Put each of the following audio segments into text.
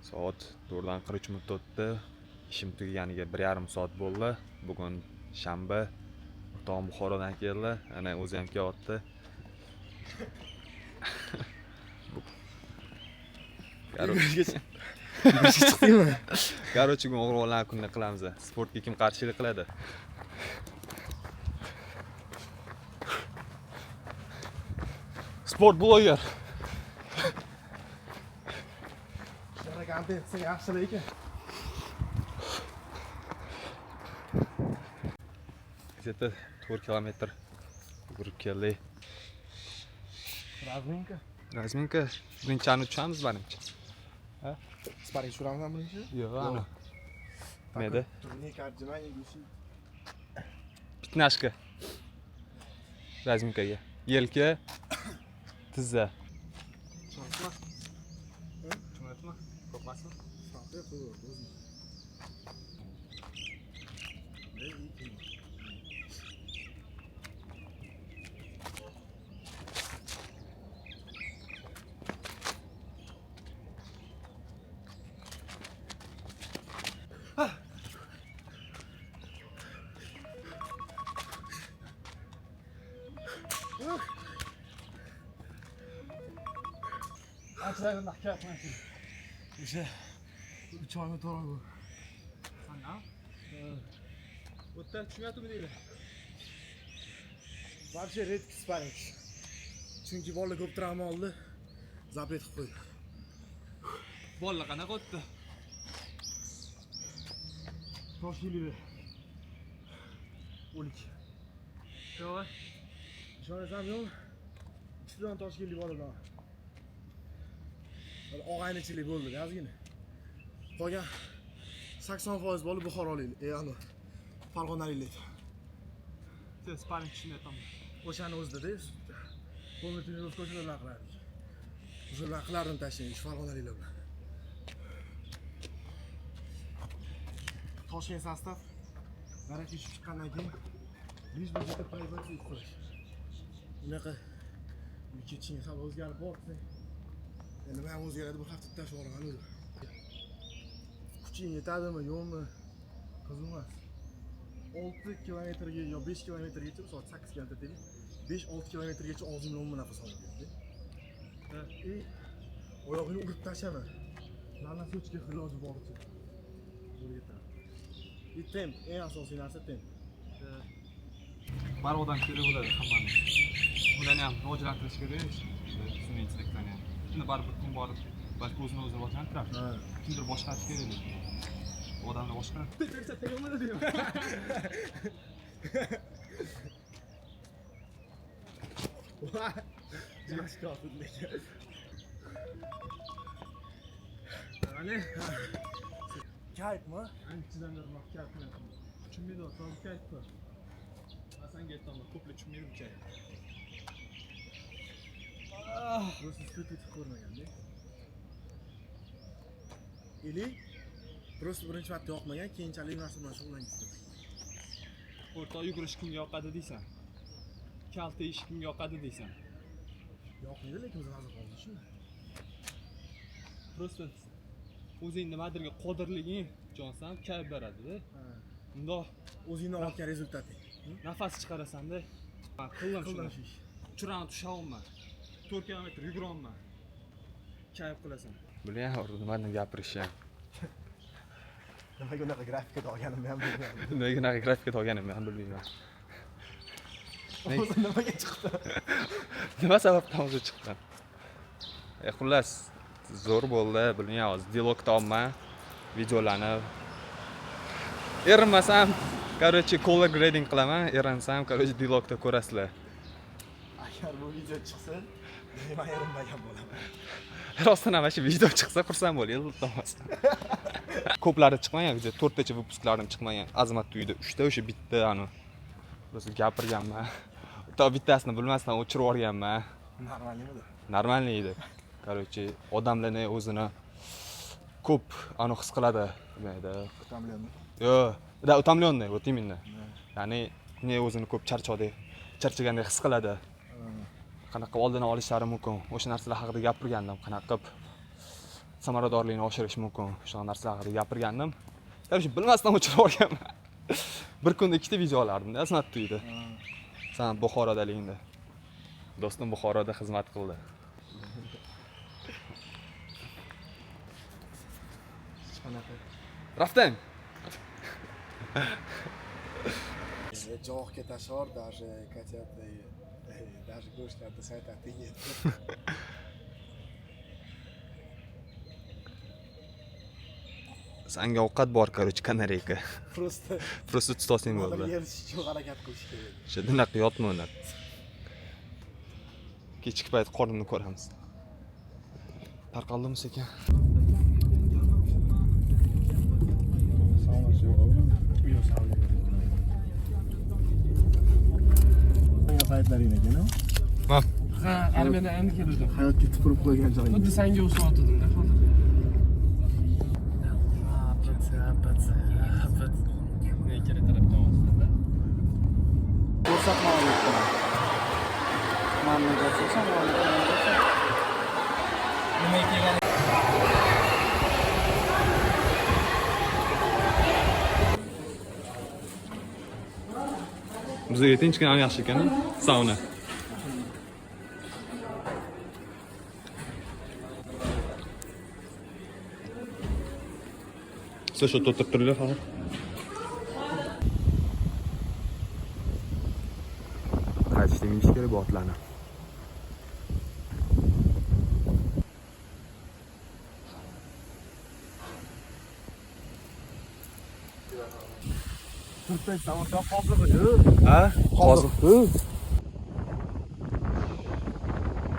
Soat 4:43 minut o'tdi. İşim tugaganiga 1,5 soat bo'ldi. Bugun shanba. O'rtog'im Buxorodan keldi. Ana o'zi ham kelyapti. Yugurishga chiqdingmi? Короче, bugun o'g'rilarning kunini qilamiz. Sportga kim qarshilik qiladi? Sport bloger. Shunday kontent qilsa yaxshilik ekan. Где-то 4 kilometr yugurib keldik. Razminka. Razminka, birinchini uchamiz menimcha. Sparing tushiraman birinchi? Yo'q, ana. Neda? Turnik отжимание виси. Pitnashka. Razminkaga. Yelka, tizza. Cho'qma. Tushunayapmi? Qo'rqmasmi? Farqi yo'q, o'zim. Anchadan nahkatman. O'sha 3 oymi to'g'ri bu. Sanam? O'tdan tushmayaptimi deydi? Вообще редкий sparing. Chunki bola ko'p travma oldi. Zapret qilib qo'ydi. Bolla qanaqa o'tdi? Toshkentda. O'lik. Yo'q. Ishonasam yo'q. Uchtadan Toshkentlik boladan. Og'aynichilik bo'ldi, ozgina. Qolgan 80% bola Buxorolik, ana Farg'onaliklar. Siz sparing tushmayaptimi? O'shani o'zida-da, qo'lni o'z ko'chalardan qilardik. O'shalar qilardim tashlaymiz Farg'onaliklar bilan. Toshkent sostav garaga tushib chiqqandan keyin besh budjetda proyekt qilish. Unaqa ketishing ham o'zgarib bordi. Endi men o'zgaradi bu hafta tashib yuboraman o'zi. Kuching yetadimi, yo'qmi? Qiziq emas. 6 kilometrga yo 5 kilometrgacha soat 8 ga dedi. 5-6 kilometrgacha og'zimni o'rnida nafas olib ketdi. Oyog'ini urib tashlama. Mana sochga iloji boricha. O'rgataman. Temp, eng asosiy narsa temp. Barodan kerak bo'ladi hammani. Ularni ham rivojlantirish kerak. Sun'iy ham. Shuni baribir kim borib, balki o'zini o'zi rivojlantirar. Kimdir boshqarish kerak. Odamlar boshqaradi. Yaxshi qotiblik. Mana Kayfmi? anchadan beri kayfman. Tushunmaydi, to'g'ri kayfmi? Senga aytaman, ko'plar tushunmaydi bu kayf. Просто split ko'rmaganda. Или просто birinchi marta yoqmagan, keyinchalik narsa bilan shug'ullangan. O'rtoq yugurish kimga yoqadi deysan? Kalta ish kimga yoqadi deysan? Yoqmaydi, lekin biz hozir qoldik shunda. Просто o'zing nimadirga qodirliging jonsan kayf beradi-da. Bundoq O'zingdan olgan rezultating. nafas chiqarasan-da. Qildim shuni. Uchirani tushaolman. 4 kilometr yuguraman. Kayf qilasan. Bilaman, nimadan gapirish ham. Nimaga unaqa grafikada olganimni ham bilmayman. Nimaga unaqa grafikada olganimni ham bilmayman. O'zi nimaga chiqdi? Nima sababdan o'zi chiqqan? Xullas, zo'r bo'ldi, bilmayman, hozir dialogda olman, videolarni. Erinmasam, короче, color grading qilaman, erinsam, короче, dialogda ko'rasizlar. Agar bu video chiqsa, men erinmagan bo'laman. Rostdan ham shu video chiqsa xursand bo'laylik, iltimos. Ko'plari chiqmagan, 4tacha выпусklarim chiqmagan. Azmat uyida 3ta o'sha bitta ani. Biz gapirganman. To bittasini bilmasdan o'chirib yuborganman. Normalmidi? Normalniy edi. Короче, odamlarni o'zini ko'p ani his qiladi, demaydi. Utamlyanmi? Yo'q, да, utamlyanный, вот именно. Ya'ni ne o'zini ko'p charchagandek his qiladi. Qanaqa oldini olishlari mumkin. O'sha narsalar haqida gapirgandim, qanaqa qilib samaradorlikni oshirish mumkin. Shunaqa narsalar haqida gapirgandim. Короче, bilmasdan o'chirib olganman. Bir kunda 2 ta video olardim-da, Aznat tuydi. Sen Buxorodaligingda. Do'stim Buxoroda xizmat qildi. Rafting. Jog'ga tashor, даже котята, даже go'shtlarni saytadi yedi. Sanga ovqat bor, короче, kanareyka. Просто tutasing bo'ldi. yerish uchun harakat qilish kerak. O'sha bunaqa yotma unda. Kechki payt qornimni ko'ramiz. Tarqaldimi sekin? Paytlaring ekan, ha? Ha, armiyadan endi keldim. Hayotga tupurib qo'ygan joying. Xuddi senga o'sayotgandim-da hozir. Ikkala tarafdan o'sdi-da. Ko'rsatma olyapman. Mamlakat Nima kerak? Bizga tinchgina ham yaxshi ekan, sauna. Siz shu o'tirib turinglar hozir. Qaytishda minish kerak bu otlarni. Turkmen samosa hozir. Ha? Hozir.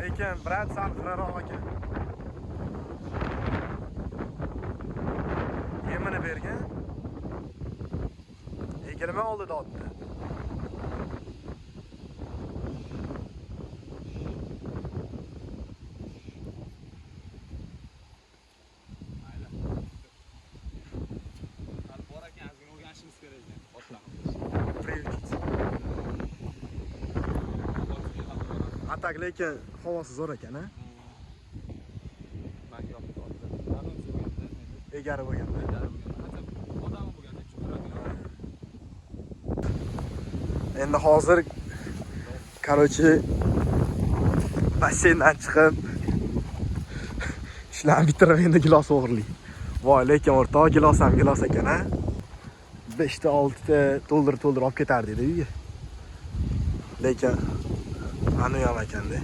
Lekin brat sal xiraroq ekan. Yemini bergan. Egilma oldida otdi. Atak lekin havosi zo'r ekan, ha? Egari bo'lganda. Endi hozir короче basseyndan chiqib ishlarni bitirib endi gilos o'g'irlik. Voy, lekin o'rtoq gilos ham gilos ekan, ha? 5 ta 6 ta to'ldirib olib ketardi edi uyga. Lekin anu ham ekanda.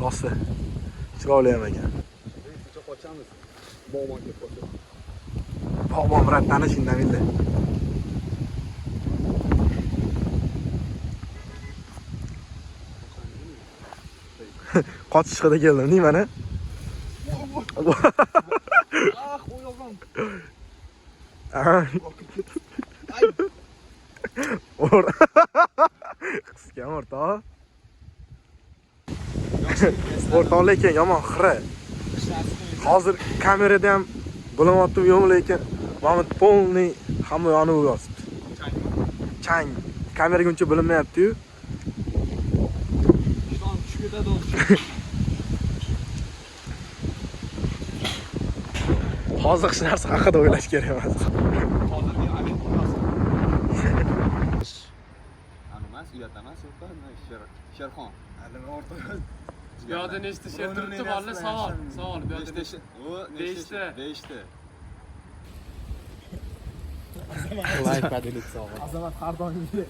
Rosti. Chiroyli ham ekan. Qochamiz. Bog'monga qochamiz. Bog'mon bilan tanishingdan bildi. Qochish haqida keldim, nima mana? Ah, o'yog'im. Qisgan o'rtoq. O'rtoq lekin yomon xira. Hozir kamerada ham bo'lamoqdim yo'q, lekin mana polniy hamma yonib yotibdi. Chang. Kameraga uncha bilinmayapti-yu. Ishton tushib ketadi o'zi. Hozir hech narsa haqida o'ylash kerak emas. Hozirgi agent bo'lmasa. Emas, uyat emas, Sherxon. Alimi o'rtoq. Bu yoqda nechta she'r turibdi, bolalar savol. Bu yoqda Nechta? Like padilik savol. Azamat har doimgi.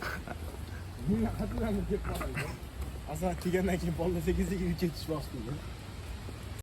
Nima qadamni deb qoladi. Azamat kelgandan keyin bolalar 8 ga ketish boshladi.